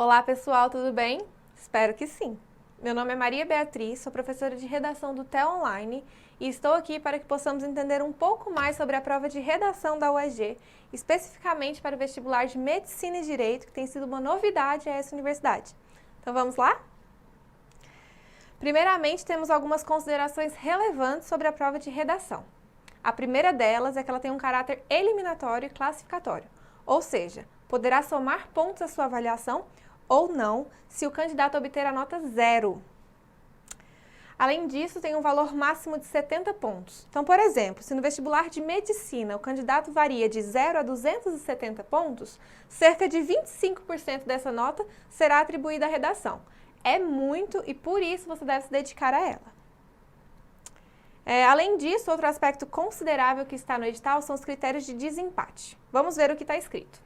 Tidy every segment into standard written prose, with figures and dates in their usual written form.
Olá pessoal, tudo bem? Espero que sim. Meu nome é Maria Beatriz, sou professora de redação do TEL Online e estou aqui para que possamos entender um pouco mais sobre a prova de redação da UEG, especificamente para o vestibular de Medicina e Direito, que tem sido uma novidade a essa universidade. Então vamos lá? Primeiramente, temos algumas considerações relevantes sobre a prova de redação. A primeira delas é que ela tem um caráter eliminatório e classificatório, ou seja, poderá somar pontos à sua avaliação ou não, se o candidato obter a nota 0. Além disso, tem um valor máximo de 70 pontos. Então, por exemplo, se no vestibular de medicina o candidato varia de 0 a 270 pontos, cerca de 25% dessa nota será atribuída à redação. É muito e por isso você deve se dedicar a ela. Além disso, outro aspecto considerável que está no edital são os critérios de desempate. Vamos ver o que está escrito.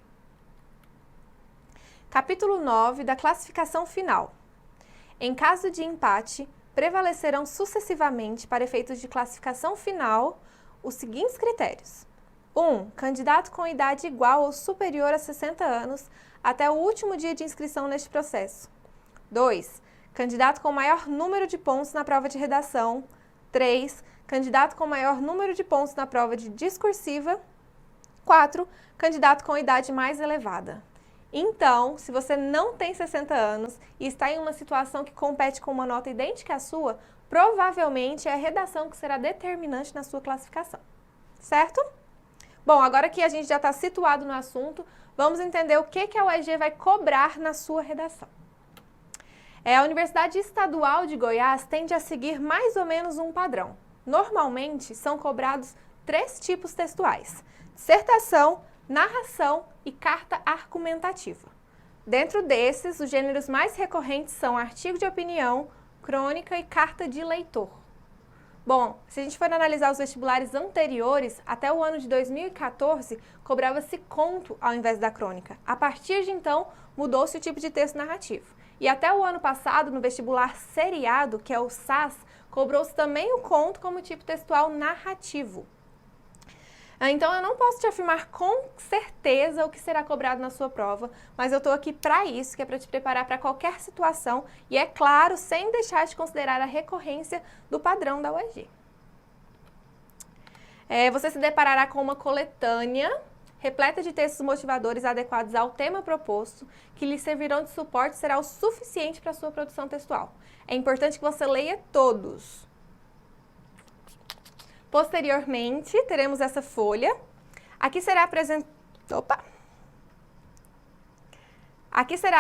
Capítulo 9 da classificação final. Em caso de empate, prevalecerão sucessivamente para efeitos de classificação final os seguintes critérios. 1. Candidato com idade igual ou superior a 60 anos até o último dia de inscrição neste processo. 2. Candidato com maior número de pontos na prova de redação. 3. Candidato com maior número de pontos na prova de discursiva. 4. Candidato com idade mais elevada. Então, se você não tem 60 anos e está em uma situação que compete com uma nota idêntica à sua, provavelmente é a redação que será determinante na sua classificação. Certo? Bom, agora que a gente já está situado no assunto, vamos entender o que a UEG vai cobrar na sua redação. A Universidade Estadual de Goiás tende a seguir mais ou menos um padrão. Normalmente, são cobrados 3 tipos textuais: dissertação, narração e carta argumentativa. Dentro desses, os gêneros mais recorrentes são artigo de opinião, crônica e carta de leitor. Bom, se a gente for analisar os vestibulares anteriores, até o ano de 2014, cobrava-se conto ao invés da crônica. A partir de então, mudou-se o tipo de texto narrativo. E até o ano passado, no vestibular seriado, que é o SAS, cobrou-se também o conto como tipo textual narrativo. Então, eu não posso te afirmar com certeza o que será cobrado na sua prova, mas eu estou aqui para isso, que é para te preparar para qualquer situação e, é claro, sem deixar de considerar a recorrência do padrão da UEG. Você se deparará com uma coletânea repleta de textos motivadores adequados ao tema proposto, que lhe servirão de suporte e será o suficiente para a sua produção textual. É importante que você leia todos. Posteriormente, teremos essa folha. Aqui será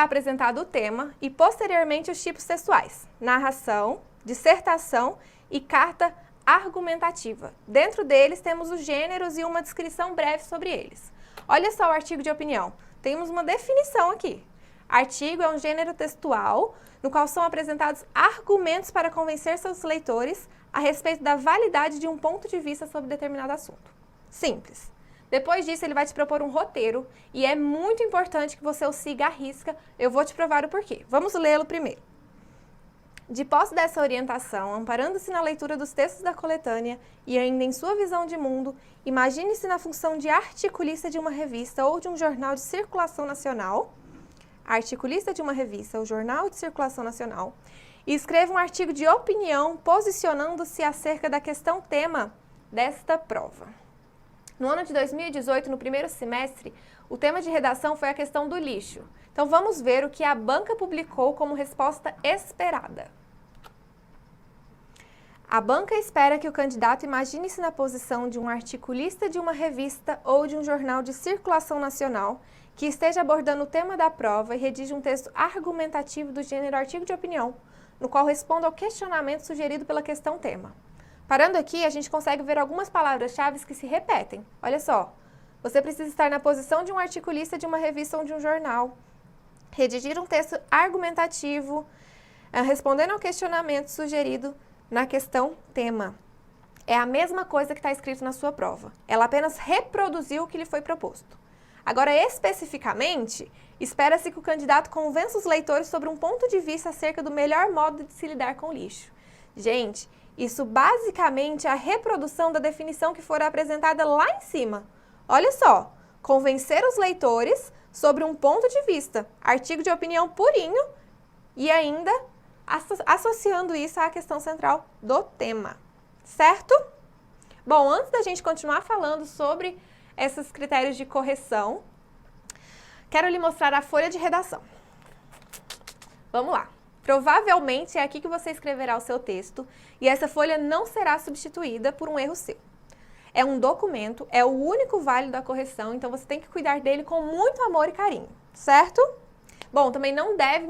apresentado o tema e, posteriormente, os tipos textuais: narração, dissertação e carta argumentativa. Dentro deles, temos os gêneros e uma descrição breve sobre eles. Olha só o artigo de opinião. Temos uma definição aqui. Artigo é um gênero textual no qual são apresentados argumentos para convencer seus leitores a respeito da validade de um ponto de vista sobre determinado assunto. Simples. Depois disso, ele vai te propor um roteiro e é muito importante que você o siga à risca. Eu vou te provar o porquê. Vamos lê-lo primeiro. De posse dessa orientação, amparando-se na leitura dos textos da coletânea e ainda em sua visão de mundo, imagine-se na função de articulista de uma revista ou de um jornal de circulação nacional, articulista de uma revista ou jornal de circulação nacional, e escreva um artigo de opinião posicionando-se acerca da questão tema desta prova. No ano de 2018, no primeiro semestre, o tema de redação foi a questão do lixo. Então vamos ver o que a banca publicou como resposta esperada. A banca espera que o candidato imagine-se na posição de um articulista de uma revista ou de um jornal de circulação nacional que esteja abordando o tema da prova e redija um texto argumentativo do gênero artigo de opinião, no qual responda ao questionamento sugerido pela questão tema. Parando aqui, a gente consegue ver algumas palavras-chave que se repetem. Olha só, você precisa estar na posição de um articulista de uma revista ou de um jornal, redigir um texto argumentativo, respondendo ao questionamento sugerido na questão tema. É a mesma coisa que está escrito na sua prova. Ela apenas reproduziu o que lhe foi proposto. Agora, especificamente, espera-se que o candidato convença os leitores sobre um ponto de vista acerca do melhor modo de se lidar com o lixo. Gente, isso basicamente é a reprodução da definição que fora apresentada lá em cima. Olha só, convencer os leitores sobre um ponto de vista, artigo de opinião purinho e ainda associando isso à questão central do tema, certo? Bom, antes da gente continuar falando sobre esses critérios de correção, quero lhe mostrar a folha de redação. Vamos lá. Provavelmente é aqui que você escreverá o seu texto e essa folha não será substituída por um erro seu. É um documento, é o único válido da correção, então você tem que cuidar dele com muito amor e carinho, certo? Bom, também não deve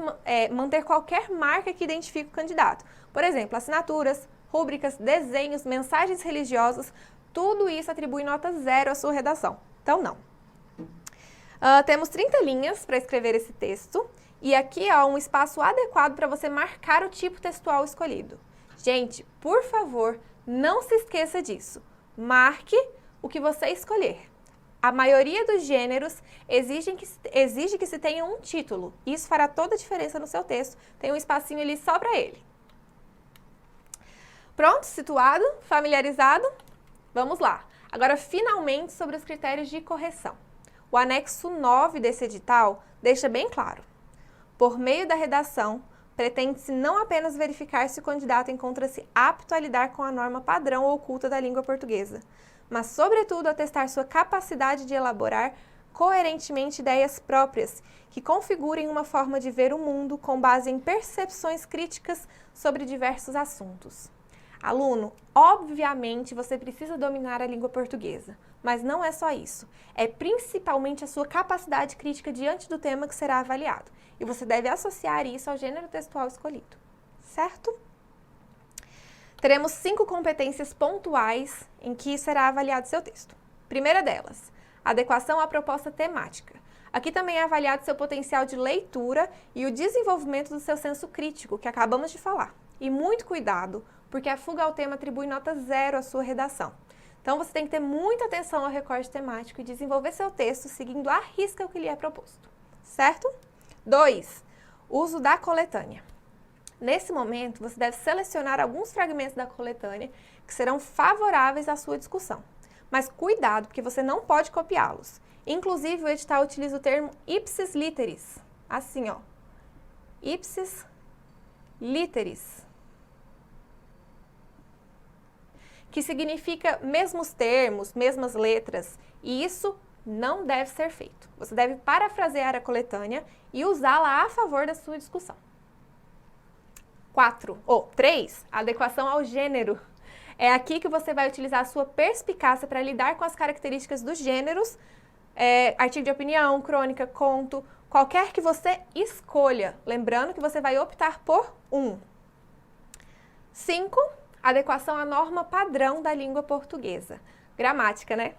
manter qualquer marca que identifique o candidato. Por exemplo, assinaturas, rúbricas, desenhos, mensagens religiosas, tudo isso atribui nota 0 à sua redação. Então, não. Temos 30 linhas para escrever esse texto e aqui há um espaço adequado para você marcar o tipo textual escolhido. Gente, por favor, não se esqueça disso. Marque o que você escolher. A maioria dos gêneros exige que se tenha um título. Isso fará toda a diferença no seu texto. Tem um espacinho ali só para ele. Pronto? Situado? Familiarizado? Vamos lá. Agora, finalmente, sobre os critérios de correção. O anexo 9 desse edital deixa bem claro. Por meio da redação, pretende-se não apenas verificar se o candidato encontra-se apto a lidar com a norma padrão ou oculta da língua portuguesa, mas, sobretudo, atestar sua capacidade de elaborar coerentemente ideias próprias que configurem uma forma de ver o mundo com base em percepções críticas sobre diversos assuntos. Aluno, obviamente você precisa dominar a língua portuguesa, mas não é só isso. É principalmente a sua capacidade crítica diante do tema que será avaliado. E você deve associar isso ao gênero textual escolhido, certo? Teremos 5 competências pontuais em que será avaliado seu texto. Primeira delas, adequação à proposta temática. Aqui também é avaliado seu potencial de leitura e o desenvolvimento do seu senso crítico, que acabamos de falar. E muito cuidado, porque a fuga ao tema atribui nota 0 à sua redação. Então, você tem que ter muita atenção ao recorte temático e desenvolver seu texto seguindo à risca o que lhe é proposto, certo? 2. Uso da coletânea. Nesse momento, você deve selecionar alguns fragmentos da coletânea que serão favoráveis à sua discussão. Mas cuidado, porque você não pode copiá-los. Inclusive, o edital utiliza o termo ipsis literis. Assim, ó. Ipsis literis. Que significa mesmos termos, mesmas letras, e isso não deve ser feito. Você deve parafrasear a coletânea e usá-la a favor da sua discussão. 3. Adequação ao gênero. É aqui que você vai utilizar a sua perspicácia para lidar com as características dos gêneros, artigo de opinião, crônica, conto, qualquer que você escolha. Lembrando que você vai optar por um. 5. Adequação à norma padrão da língua portuguesa. Gramática, né?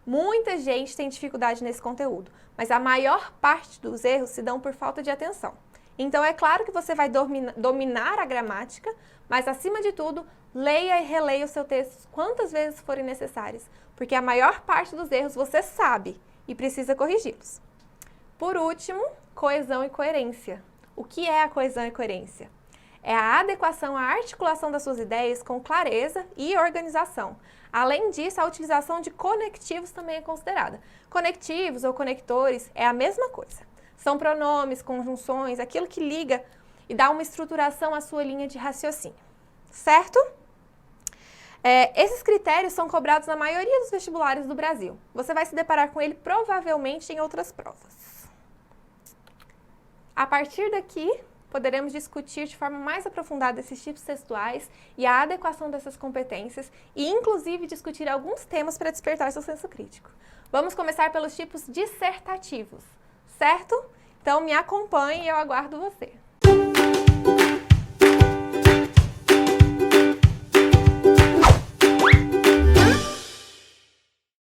Muita gente tem dificuldade nesse conteúdo, mas a maior parte dos erros se dão por falta de atenção. Então, é claro que você vai dominar a gramática, mas, acima de tudo, leia e releia o seu texto quantas vezes forem necessárias, porque a maior parte dos erros você sabe e precisa corrigi-los. Por último, coesão e coerência. O que é a coesão e coerência? É a adequação à articulação das suas ideias com clareza e organização. Além disso, a utilização de conectivos também é considerada. Conectivos ou conectores é a mesma coisa. São pronomes, conjunções, aquilo que liga e dá uma estruturação à sua linha de raciocínio. Certo? Esses critérios são cobrados na maioria dos vestibulares do Brasil. Você vai se deparar com ele provavelmente em outras provas. A partir daqui, poderemos discutir de forma mais aprofundada esses tipos textuais e a adequação dessas competências e, inclusive, discutir alguns temas para despertar seu senso crítico. Vamos começar pelos tipos dissertativos, certo? Então, me acompanhe e eu aguardo você.